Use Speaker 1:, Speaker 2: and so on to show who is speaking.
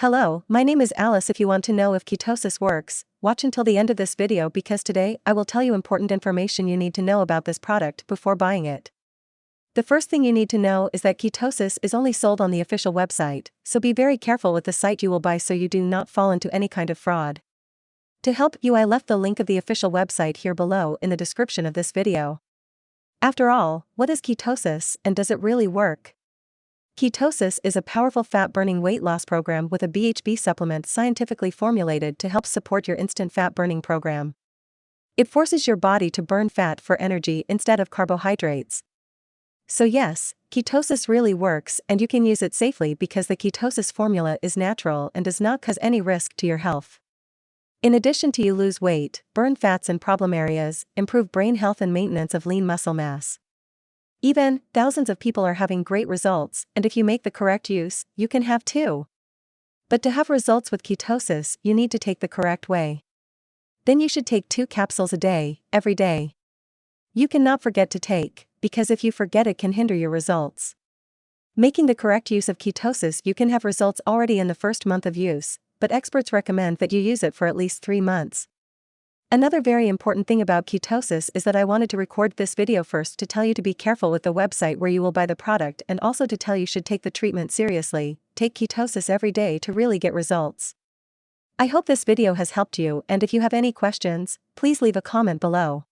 Speaker 1: Hello, my name is Alice. If you want to know if ketosis works, watch until the end of this video because today I will tell you important information you need to know about this product before buying it. The first thing you need to know is that ketosis is only sold on the official website, so be very careful with the site you will buy so you do not fall into any kind of fraud. To help you, I left the link of the official website here below in the description of this video. After all, what is ketosis and does it really work? Ketosis is a powerful fat-burning weight loss program with a BHB supplement scientifically formulated to help support your instant fat-burning program. It forces your body to burn fat for energy instead of carbohydrates. So yes, ketosis really works and you can use it safely because the ketosis formula is natural and does not cause any risk to your health. In addition to you lose weight, burn fats in problem areas, improve brain health and maintenance of lean muscle mass. Even, thousands of people are having great results, and if you make the correct use, you can have too. But to have results with ketosis, you need to take the correct way. Then you should take 2 capsules a day, every day. You cannot forget to take, because if you forget it can hinder your results. Making the correct use of ketosis, you can have results already in the first month of use, but experts recommend that you use it for at least 3 months. Another very important thing about ketosis is that I wanted to record this video first to tell you to be careful with the website where you will buy the product and also to tell you should take the treatment seriously. Take ketosis every day to really get results. I hope this video has helped you, and if you have any questions, please leave a comment below.